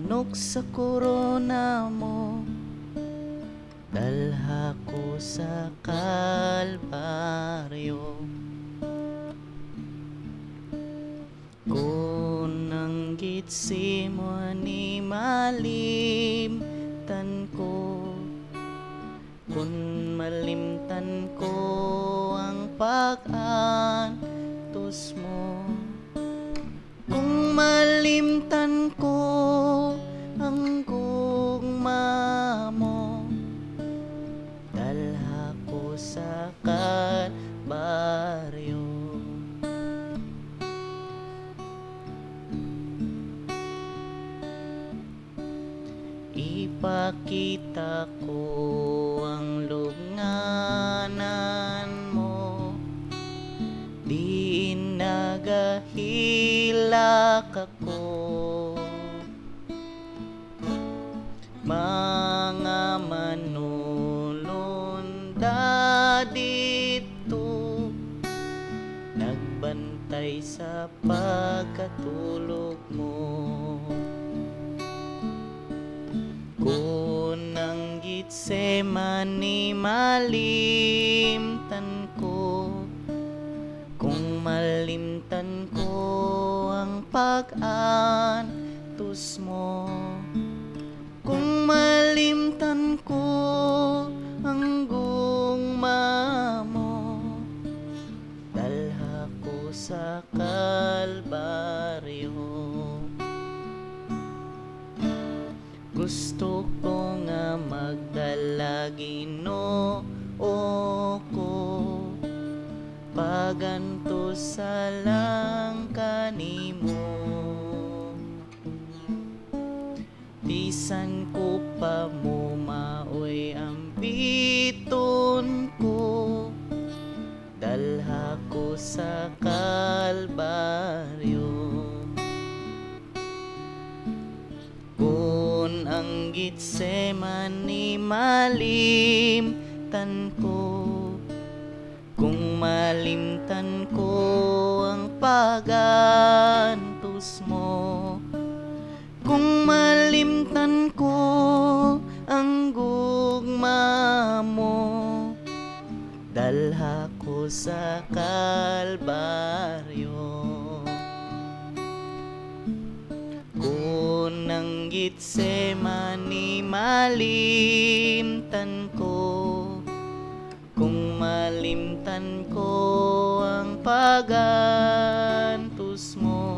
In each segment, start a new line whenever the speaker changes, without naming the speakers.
Nok sa korona mo, dalha ko sa kalbaryo. Kunang gitsi mo ni malimtan ko, kun malimtan ko ang pag-antos mo. Kung malimtan ko ang gugma mo, dalha ko sa kalbaryo. Ipakita ko ang lubnganan mo, di nagahilak ako. Mga manulunda dito, nagbantay sa pagkatulog mo. Kunang Getsemani malimtan ko, kung malimtan ko ang pag-antos mo. Kung malimtan ko ang gugma mo, dalha ko sa kalbaryo. Gusto ko nga magdala Ginoo ko, paganto sa lang kanimo. Bisan ko pa mo maoy ang biton ko, dalha ko sa kalbaryo. Kun ang Getsemani malimtan ko, kung malimtan ko ang pag-antos mo. Kung malimtan ko ang gugma mo, dalha ko sa kalbaryo. Kunang Getsemani malimtan ko, kung malimtan ko ang pag-antos mo.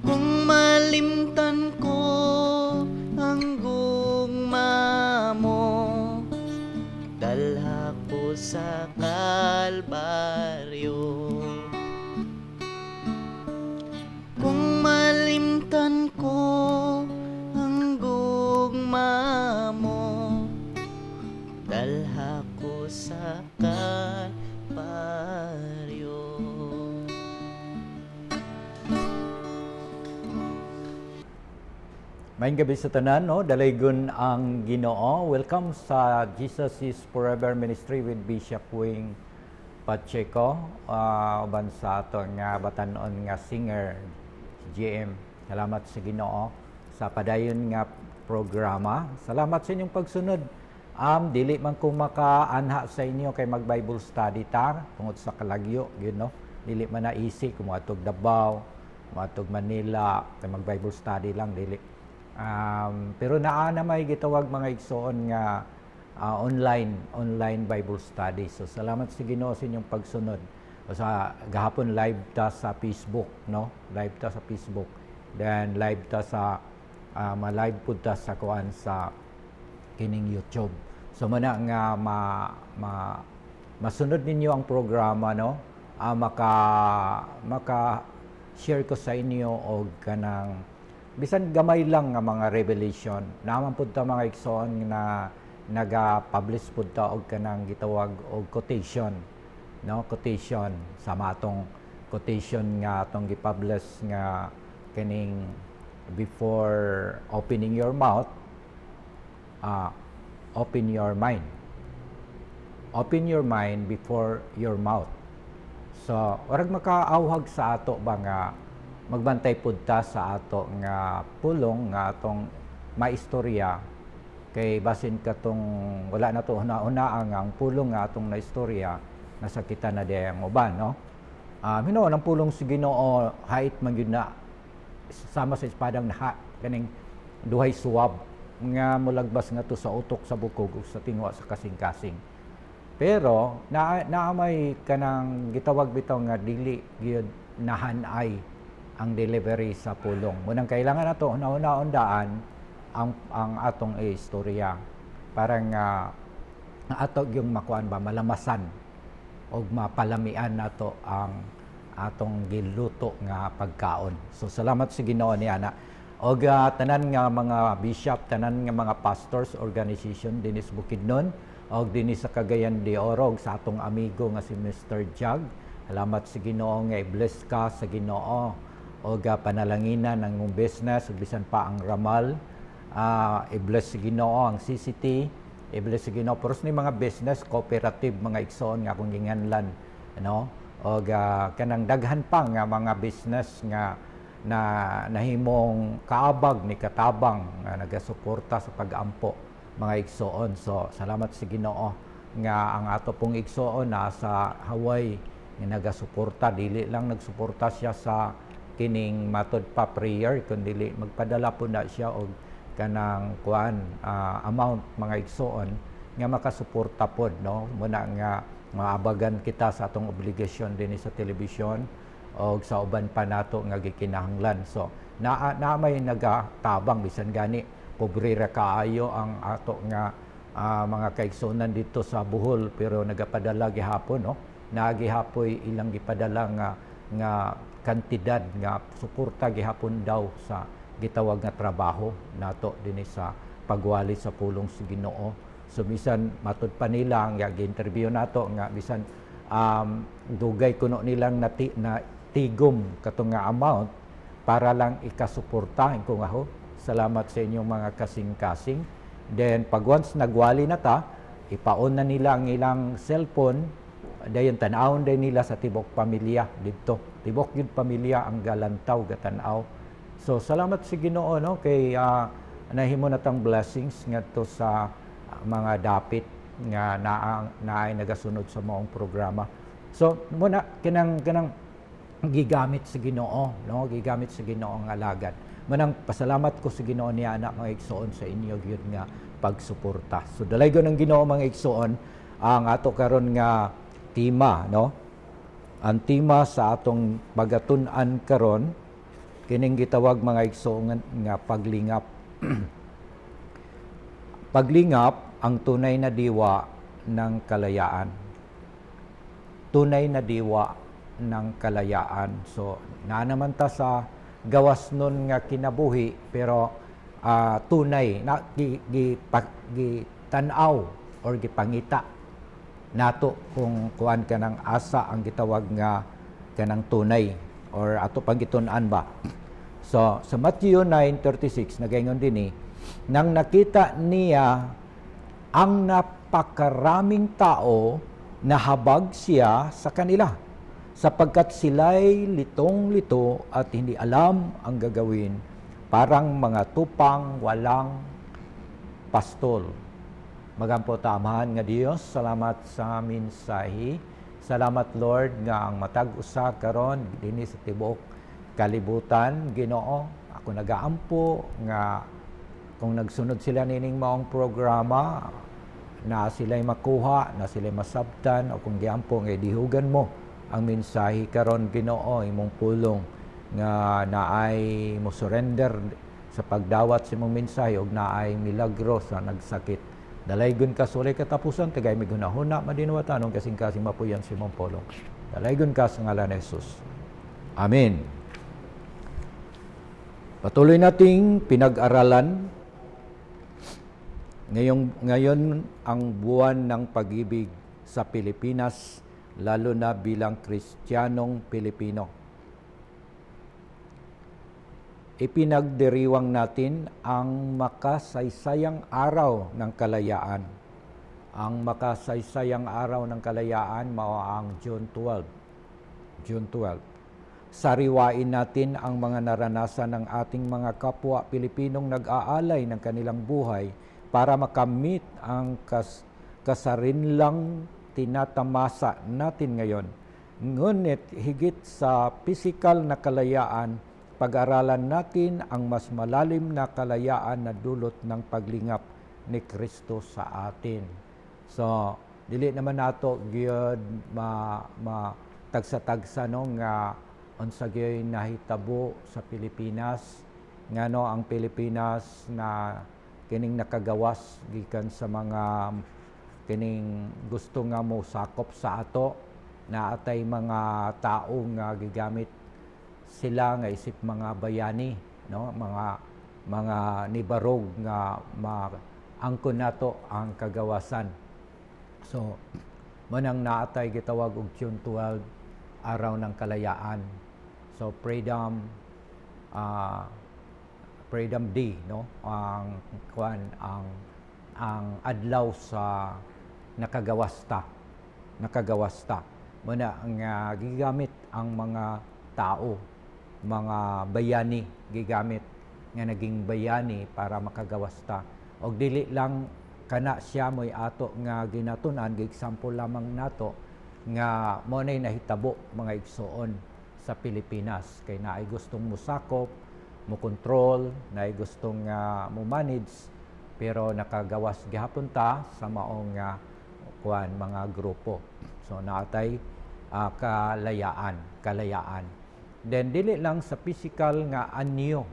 Kung malimtan ko ang gugma mo, dalha ko sa kalbaryo. Kung malimtan ko ang gugma mo, dalha ko sa kalbaryo.
Maayong gabi sa tanan, no? Dalaygon ang Ginoo. Welcome sa Jesus is Forever Ministry with Bishop Wing Pacheco. Uban sa ato nga batanon nga singer, si GM. Salamat sa Ginoo sa padayon nga programa. Salamat sa inyong pagsunod. Dili man ko makaanha sa inyo kay mag-Bible study ta tungod sa kalagyo, no? Dili man na easy kung matog Davao, matog Manila, kay mag-Bible study lang dili. Pero naa na may gitawag mga igsoon nga online Bible study. So salamat sa Ginoo sa inyong pagsunod. Sa gahapon live ta sa Facebook, no? Live ta sa Facebook. Then live ta sa ma-live pud ta sa kuan sa kining YouTube. So mana nga masunod ninyo ang programa, no? Maka share ko sa inyo og kanang bisan gamay lang nga mga revelation. Naman pud ta mga igsoon na naga-publish pud ta og kanang gitawag og quotation, no? Quotation sa matong quotation nga atong gi-publish nga kining before opening your mouth, open your mind. Open your mind before your mouth. So, orag makaawhag sa ato ba nga magbantay pud ta sa ato nga pulong nga atong maistorya kay basin katong wala na to una-una ang pulong nga atong naistorya nasakitan na diay ang uban, no? Hinuon ang pulong si Ginoo hait man gyud na sama sa espadang naha kaning duhay suwab nga mulagbas nga to sa utok sa bukog ug sa tingwa sa kasing-kasing. Pero naamay kanang gitawag bitaw nga dili gyud nahanay ang delivery sa pulong. Munang kailangan nato una-unaan ang atong istorya para nga ato yung makuan ba malamasan o mapalamian nato ang atong giluto nga pagkaon. So salamat sa Ginoo ni ana. Og tanan nga mga bishop, tanan nga mga pastors organization dinis Bukidnon og dinis sa Cagayan de Oro sa atong amigo nga si Mr. Jag. Salamat sa Ginoo nga i-bless ka sa Ginoo og panalanginan ang business ug bisan pa ang ramal. I-bless sa Ginoo ang CCT, i-bless sa Ginoo pero ni mga business cooperative mga igsoon nga akong ginganlan, no? Og kanang daghan pa nga mga business nga na nahimong kaabag ni katabang nga nagasuporta sa pag-ampo mga igsoon. So salamat sa Ginoo nga ang ato pong igsoon nasa Hawaii nga nagasuporta, dili lang nagsuporta siya sa kining matod pa prayer kundi magpadala po na siya og kanang kuan amount mga igsoon nga makasuporta pod, no? Muna nga maabagan kita sa atong obligasyon din sa telebisyon o sa uban pa nato nga gikinahanglan. So na may nagatabang bisan gani pobre ra kaayo ang ato nga mga kaigsunan dito sa Bohol pero nagapadala gihapon, no? Nagihapoy ilang gipadala nga kantidad nga suporta gihapon daw sa gitawag nga trabaho nato dinhi sa pagwali sa pulong sa Ginoo. So bisan matud pa nila nga gi-interview nato nga bisan dugay kuno nilang na tigom katong nga amount para lang ikasuporta ko nga ho. Salamat sa inyong mga kasing-kasing. Then pag once nagwali na ta, ipaon na nila ang ilang cellphone, dayon tan-awon din nila sa tibok pamilya didto. Tibok gyud pamilya ang galantaw gatanaw. So salamat sa Ginoo, no, kay nahimo na tang blessings ngadto sa mga dapit nga naay nagasunod sa maong programa. So muna kanang gigamit sa Ginoo, no, gigamit sa Ginoo ang alagad. Manang pasalamat ko sa Ginoo niya anak mga igsoon sa inyo gyud nga pagsuporta. So dalaygon ang Ginoo mga igsoon ang ato karon nga tema, no? Ang tema sa atong pagatun-an karon kining gitawag mga igsoon nga paglingap. Paglingap ang tunay na diwa ng kalayaan. Tunay na diwa ng kalayaan. So na naman ta sa gawas nun nga kinabuhi pero tunay na gitanaw or gipangita nato kung kuan kanang asa ang gitawag nga kanang tunay or ato pagitun-an ba. So sa Matthew 9:36 nagaingon dinhi nang nakita niya ang napakaraming tao nahabag siya sa kanila sapagkat sila'y litong-lito at hindi alam ang gagawin, parang mga tupang walang pastol. Magampo tamahan nga Dios, salamat sa mensahe. Salamat Lord nga ang matag usa karon dinhi sa tibuok kalibutan, Ginoo. Ako nagaampo nga kung nagsunod sila nining maong programa na sila'y makuha, na sila'y masabtan o kung giampo nga dihugan mo ang mensahe karon Ginoo imong pulong nga naay mo surrender sa pagdawat sa imong mensahe ug naay milagro sa nagsakit. Dalaygon ka sulay katapusan tagay migunahuna madinawatanon kasing-kasing mapuyan sa imong pulong. Dalaygon ka sa ngalan ni Jesus. Amen. Patuloy nating pinag-aralan ngayon ang buwan ng pag-ibig sa Pilipinas, lalo na bilang Kristiyanong Pilipino. Ipinagdiriwang natin ang makasaysayang araw ng kalayaan. Ang makasaysayang araw ng kalayaan mao ang June 12. sariwain natin ang mga naranasan ng ating mga kapwa Pilipinong nag-aalay ng kanilang buhay para makamit ang kasarinlang tinatamasa natin ngayon. Ngunit higit sa pisikal na kalayaan, pag-aralan natin ang mas malalim na kalayaan na dulot ng paglingap ni Kristo sa atin. So, dili naman nato gyud tagsa-tagsa no nga unsa gyud nahitabo sa Pilipinas ngano ang Pilipinas na kining nakagawas gikan sa mga kining gusto nga mo sakop sa ato na atay mga tao nga gigamit sila nga isip mga bayani no mga nibarog nga angkon nato ang kagawasan. So manang naatay gitawag og June 12 araw ng kalayaan. So Freedom Day no ang adlaw sa nakagawasta muna ang gigamit ang mga tao, mga bayani gigamit nga naging bayani para makagawasta. Og dili lang kana siya mo'y ato nga ginatunan, gi-example lamang nato nga mo nay nahitabo mga igsoon sa Pilipinas kay naay gustong musakop, mo control, naay gustong mo manage, pero nakagawas gihapon ta sa maong mga grupo. So naatay kalayaan. Then dili lang sa physical nga anyo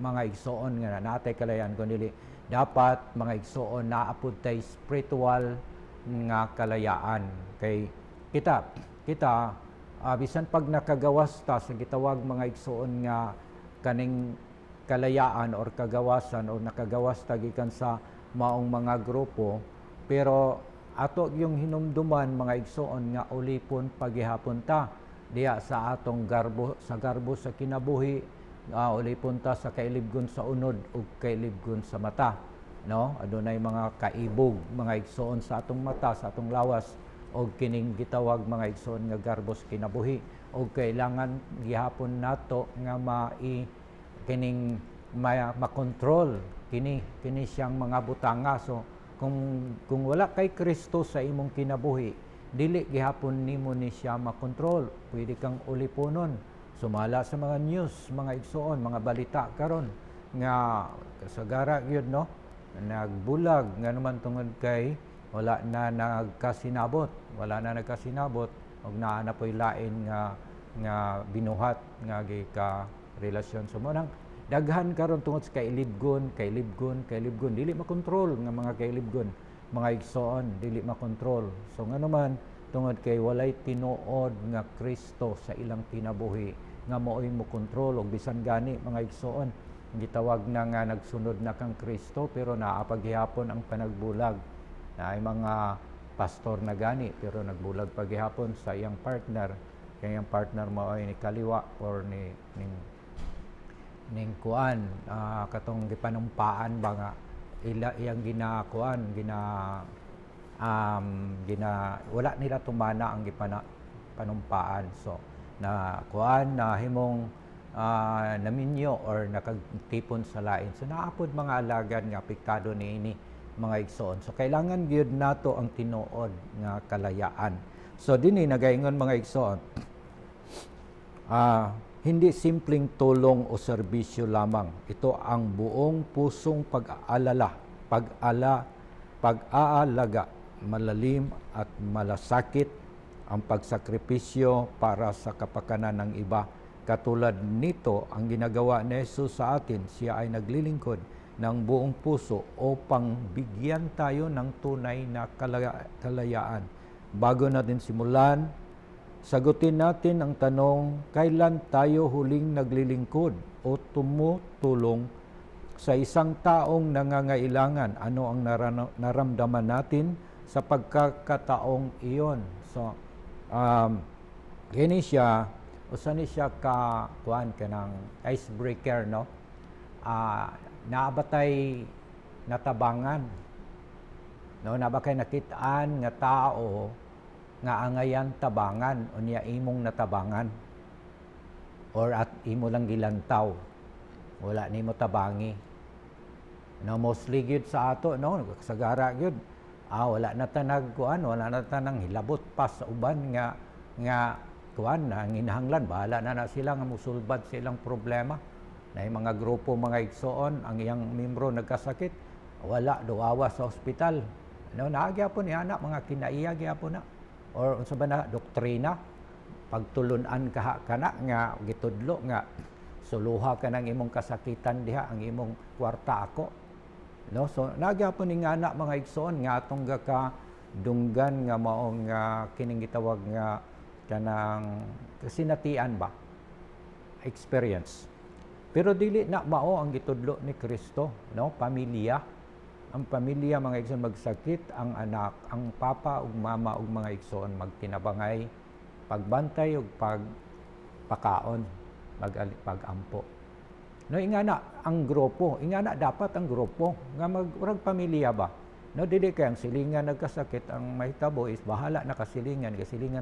mga igsoon nga naatay kalayaan, kundi dapat mga igsoon naapud tay spiritual nga kalayaan. Kay kita bisan pag nakagawas ta sa gitawag mga igsoon nga kaning kalayaan or kagawasan o nakagawas ta gikan sa maong mga grupo, pero ato yung hinumduman mga igsoon nga ulipon paghihapon ta diya sa atong garbo sa kinabuhi, ulipon ta sa kailibgon sa unod ug kailibgon sa mata no. Adunay mga kaibog mga igsoon sa atong mata, sa atong lawas, og kining gitawag mga igsoon nga garbo sa kinabuhi, og kailangan gihapon nato nga kining makontrol kini siyang mga butanga. So kung wala kay Kristo sa imong kinabuhi, dili gihapon nimo ni siya makontrol. Pwede kang uliponon, sumala sa mga news mga igsoon, mga balita karon nga kasagara gyud no, nagbulag nga naman tungod kay wala na nagkasinabot og naa na poy lain nga binuhat nga gika relasyon. So mo nang daghan karon tungod sa kailibgon, dili makontrol nga mga kailibgon, mga igsoon, dili makontrol. So nga naman tungod kay walay tinuod nga Kristo sa ilang kinabuhi nga maoy mo kontrol, og bisan gani mga igsoon gitawag na nga nagsunod na kang Kristo pero naapaghihapon ang panagbulag. Na ay mga pastor na gani pero nagbulag paghihapon sa iyang partner, kay iyang partner maoy ni kaliwa or ning kuan katong gipanumpaan ba nga iyang wala nila tumana ang panumpaan. So na kuan na himong naminyo or nakagtipon sa lain. So naapod mga alagad nga apektado niini mga igsoon. So kailangan gyud nato ang tinuod nga kalayaan. So dinhi nagaingon mga igsoon, hindi simpleng tulong o serbisyo lamang. Ito ang buong pusong pag-aalaga, malalim at malasakit ang pagsakripisyo para sa kapakanan ng iba. Katulad nito, ang ginagawa ni Jesus sa atin, siya ay naglilingkod ng buong puso upang bigyan tayo ng tunay na kalayaan. Bago natin simulan, sagutin natin ang tanong, kailan tayo huling naglilingkod o tumutulong sa isang taong nangangailangan? Ano ang naramdaman natin sa pagkakataong iyon? So, kini siya, usa ni siya kuan kanang icebreaker no. Naabatay natabangan. No, nabakay nakitaan nga tao nga angayan tabangan unya imong natabangan. or at imo lang gilantaw, wala nimo tabangi. No, mostly gyud sa ato, no, sagara gyud. Wala na ta nagkuan, wala na ta nang hilabot pa sa uban nga kuan na hinahanglan, bahala na sila nga musulbad sa ilang problema. Na yung mga grupo, mga igsoon, ang iyang membro nagkasakit, wala duawa sa ospital. No, naagyapon niya na mga kinaiya gyapon na. Or unsa ba na doktrina, pagtulunan ka kana nga gitudlo nga suluha ka ng imong kasakitan diha, ang imong kwarta ako. No, so nagyapon ni nga na mga igsoon nga atong ka dunggan nga maong kining gitawag nga kanang kasinatian ba, experience. Pero dili na mao ang gitudlo ni Kristo, no, pamilya. Ang pamilya, mga igsoon, magsakit ang anak, ang papa ug mama ug mga igsoon magtinabangay, pagbantay ug pagpakaon, pagampo. No, ingana ang grupo, ingana dapat ang grupo nga magurag pamilya ba. No, dili kay ang silingan nagkasakit, ang mahitabo is bahala na kasilingan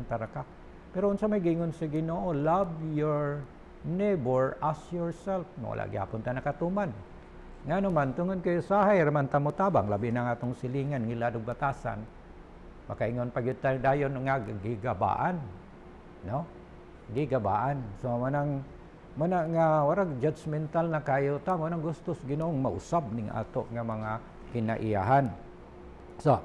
taraka. Pero unsa may gingon sa Ginoo, love your neighbor as yourself. No, wala gyapon ta nakatuman. Nga naman, tungod kayo sahay, raman tamutabang, labi na nga itong silingan, ngiladog batasan. Makaingon pag yun tayo dayon nga gigabaan. No? Gigabaan. So, manang nga, warag judgmental na kayo ta, manang gustos Ginoong mausab ning ato nga mga kinaiyahan. So,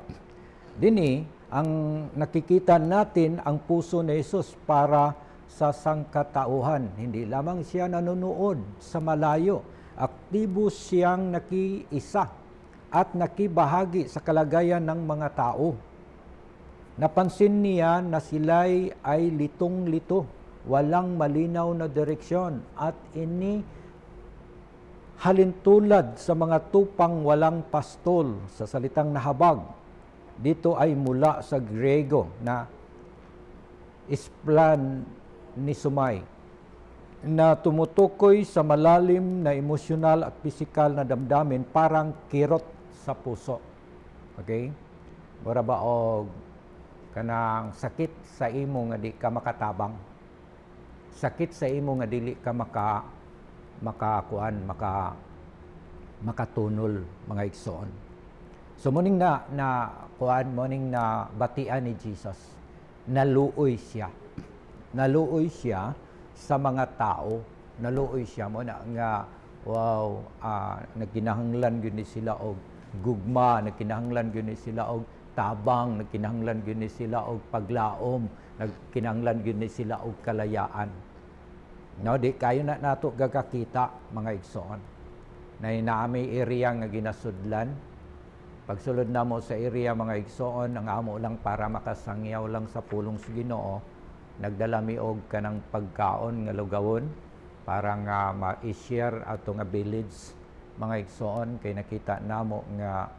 dini, ang nakikita natin ang puso ni Jesus para sa sangkatauhan. Hindi lamang siya nanonood sa malayo, aktibo siyang nakiisa at nakibahagi sa kalagayan ng mga tao. Napansin niya na sila'y ay litong-lito, walang malinaw na direksyon at ini halintulad sa mga tupang walang pastol sa salitang nahabag. Dito ay mula sa Grego na isplanisumai, na tumutukoy sa malalim na emosyonal at pisikal na damdamin, parang kirot sa puso. Okay? Mura ba og kanang sakit sa imo nga di ka makatabang. Sakit sa imo nga dili ka makatunol, mga igsoon. So muning na muning na batian ni Jesus. Naluoy siya. Naluoy siya sa mga tao, naluoy siya mo na nga nagkinahanglan gyud ni sila og gugma, nagkinahanglan gyud ni sila og tabang, nagkinahanglan gyud ni sila og paglaom, nagkinahanglan gyud ni sila og kalayaan. No, di kayo na nato gagakita, mga igsoon. Na naamay area nga ginasudlan. Pagsulod na mo sa area, mga igsoon, ang amo lang para makasangyaw lang sa pulong sa Ginoo, nagdala mi og kanang pagkaon nga lugawon para nga ma-share ato nga village, mga igsoon, kay nakita namo nga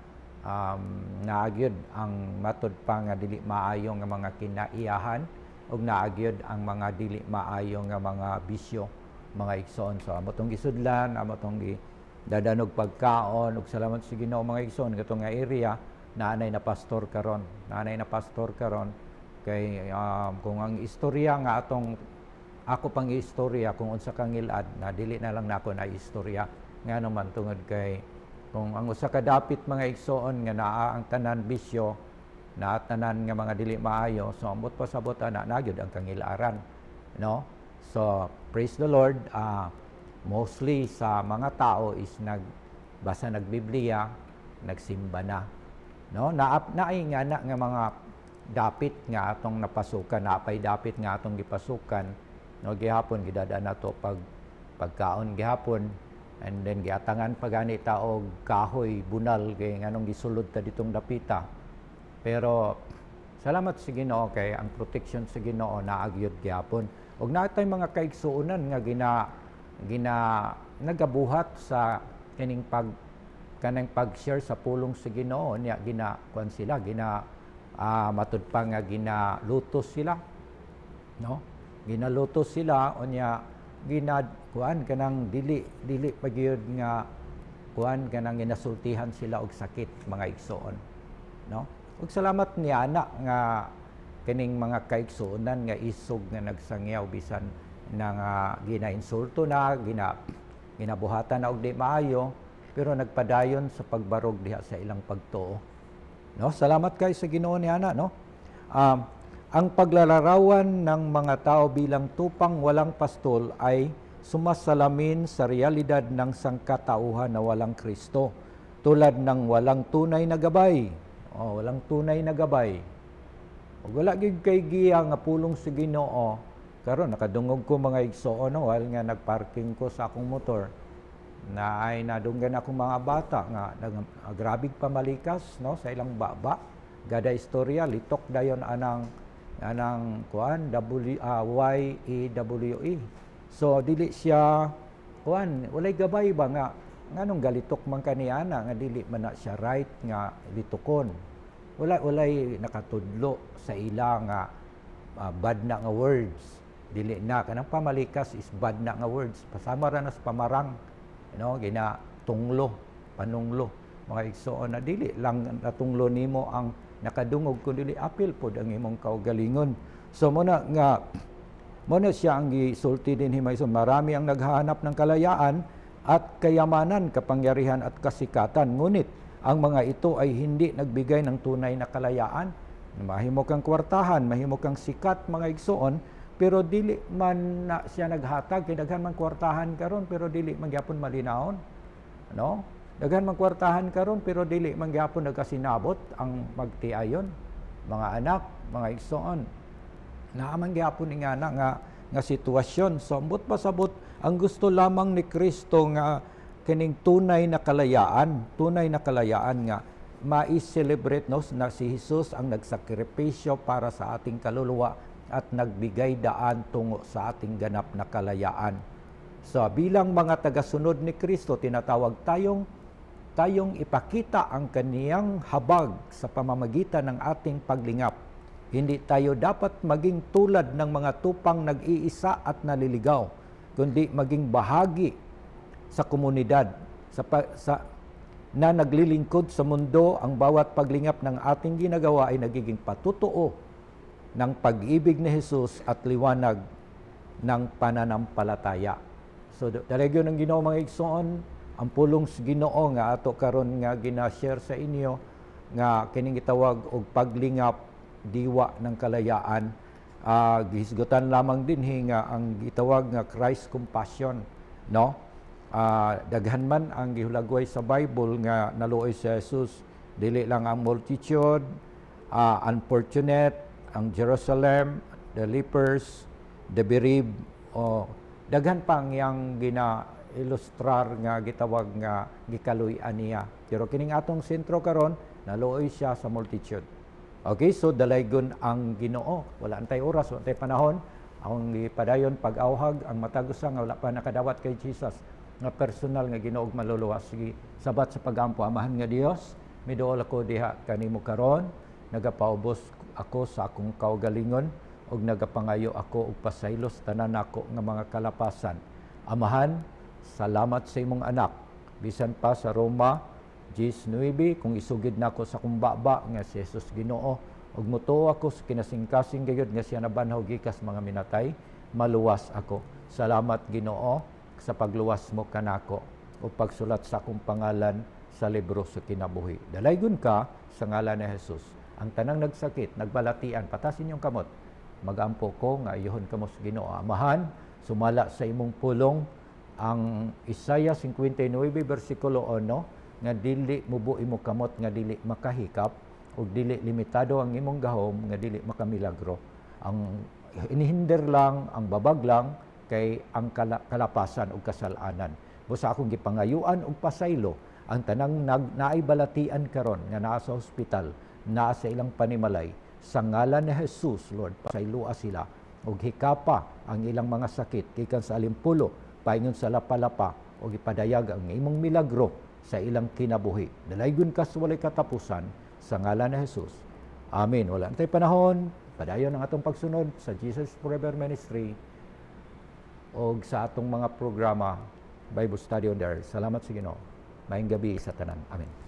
naagyod ang matud pa nga dili maayo nga mga kinaiyahan ug naagyod ang mga dili maayo nga mga bisyo, mga igsoon. So amo tong gisudlan, amo tong dadanog pagkaon ug salamat sa Ginoo, mga igsoon, katong nga area naanay na pastor karon, kay kung ang istorya nga ako pang istorya kung unsa kang ngilad na dili na lang nako na istorya nga naman tungod kay kung ang usa ka dapit, mga igsoon, nga naa ang tanan bisyo, naa tanan nga mga dili maayo, so ambot pasabot ana nagyud ang kangilaran, no? So praise the Lord. Mostly sa mga tao is nagbasa nagbiblia, nagsimba na, no? Naay nga mga dapit nga atong napasukan, napay dapit nga atong gipasukan, no, gihapon gidadaan nato pagkaon gihapon, and then giatangan pagani ta og kahoy bunal kay nganong gisulod ta ditong dapita. Pero salamat sa Ginoo kay ang protection sa Ginoo naagyod gihapon. Og natay mga kaigsuonan nga nagabuhat sa kining pag-share sa pulong sa Ginoo niya, kuan sila matud pa nga ginalutos sila, no? Ginalutos sila unya kuan kanang dili pagyud nga kuan kanang ginasultihan sila og sakit, mga igsoon, no? Ug salamat ni ana nga kining mga kaigsuonan nga isog nga nagsangyaw bisan nga ginainsulto na, ginabuhatan na og di maayo, pero nagpadayon sa pagbarog diha sa ilang pagtuo. No, salamat kay sa Ginoo niana, no. Ang paglalarawan ng mga tao bilang tupang walang pastol ay sumasalamin sa realidad ng sangkatauhan na walang Kristo, tulad ng walang tunay na gabay. Walang tunay na gabay. Ug wala gyud kay giya nga pulong sa Ginoo. Karon nakadungog ko mga igsoon while nga nagparking ko sa akong motor, na ay nadunggan akong mga bata nga grabig pamalikas, no, sa ilang baba. Gada istorya litok dayon anang kuan YEWE. So dili siya kuan, walay gabay ba nga nganong galitok man kaniana nga dili man na siya right nga litukon. Walay nakatudlo sa ila nga bad na nga words. Dili na kanang pamalikas is bad na nga words. Pasama ra na sa pamarang, gina tunglo, panunglo. Mga igsoon na dili lang natunglo nimo ang nakadungog kundi apil pod ang imong kaugalingon. So muna siya ang gisulti din himay. So marami ang naghahanap ng kalayaan at kayamanan, kapangyarihan at kasikatan. Ngunit ang mga ito ay hindi nagbigay ng tunay na kalayaan. Mahimo kang kwartahan, mahimo kang sikat mga igsoon, pero dili man na siya naghatag. Kay daghan man kwartahan karon pero dili man gyapon malinawon. No? Daghan man kwartahan karon pero dili man gyapon nagasinabot ang magtiayon. Mga anak, mga igsoon, naaman gyapon ingana nga sitwasyon. So ambot pasabot ang gusto lamang ni Kristo nga kining tunay na kalayaan nga ma-celebrate, no, na si Jesus ang nagsakripisyo para sa ating kaluluwa at nagbigay daan tungo sa ating ganap na kalayaan. So bilang mga tagasunod ni Kristo, tinatawag tayong ipakita ang kaniyang habag sa pamamagitan ng ating paglingap. Hindi tayo dapat maging tulad ng mga tupang nag-iisa at naliligaw, kundi maging bahagi sa komunidad na naglilingkod sa mundo. Ang bawat paglingap ng ating ginagawa ay nagiging patutuo ng pag-ibig ni Jesus at liwanag ng pananampalataya. So talaga ng Ginoo mga igsoon, ang pulong sa Ginoo nga ato karon nga gina-share sa inyo nga kining gitawag og paglingap diwa ng kalayaan. Gihisgutan lamang din nga ang gitawag nga Christ compassion, no? Daghan man ang gihulagway sa Bible nga naluoy si Jesus, dili lang ang multitude, unfortunate, ang Jerusalem, the lepers, the bereaved, daghan pang yang gina-ilustrar nga gitawag nga gikaluy-an niya. Pero kining atong sentro karon naluoy siya sa multitude. Okay, so dalaygon ang Ginoo. Wala antay oras, wala antay panahon. Ang ipadayon pag-awhag ang matagusa nga wala pa nakadawat kay Jesus nga personal nga Ginoo ug maluluwas. Sige, sabat sa pagampo amahan nga Dios, miduol ako diha kanimo karon, nagapaubos ako sa akong kaugalingon ug nagapangayo ako og pasaylos tanan nako nga mga kalapasan. Amahan, salamat sa imong anak. Bisan pa sa Roma 19, kung isugid nako sa akong baba nga si Jesus Ginoo ug mutuo ako sa kinasingkasing gayud nga siya nabanhaw gikas mga minatay, maluwas ako. Salamat Ginoo sa pagluwas mo kanako o pagsulat sa akong pangalan sa libro sa kinabuhi. Dalaygon ka sa ngalan ni Jesus. Ang tanang nagsakit, nagbalatian, patasin yung kamot. Magampo ko nga iyohon kamo sa Ginoo. Amahan, sumala sa imong pulong ang Isaiah 59 versikulo 1 nga dili mubuhi mo kamot nga dili makahikap ug dili limitado ang imong gahom nga dili makamilagro. Ang inihinder lang, ang babag lang kay ang kalapasan ug kasalanan. Busa akong gipangayuan og pasaylo ang tanang naay balatian karon nga naa sa ospital, naa sa ilang panimalay, sa ngalan ni Jesus, Lord, pasaylua sila ug hikapa ang ilang mga sakit gikan sa alimpulo paingon sa lapalapa ug ipadayag ang imong milagro sa ilang kinabuhi. Dalaygon ka sa walay katapusan sa ngalan ni Jesus. Amen. Wala na tayo panahon, padayon ang atong pagsunod sa Jesus Forever Ministry o sa atong mga programa, Bible Study on the Earth. Salamat sa Ginoo. Maayong gabi sa tanan. Amen.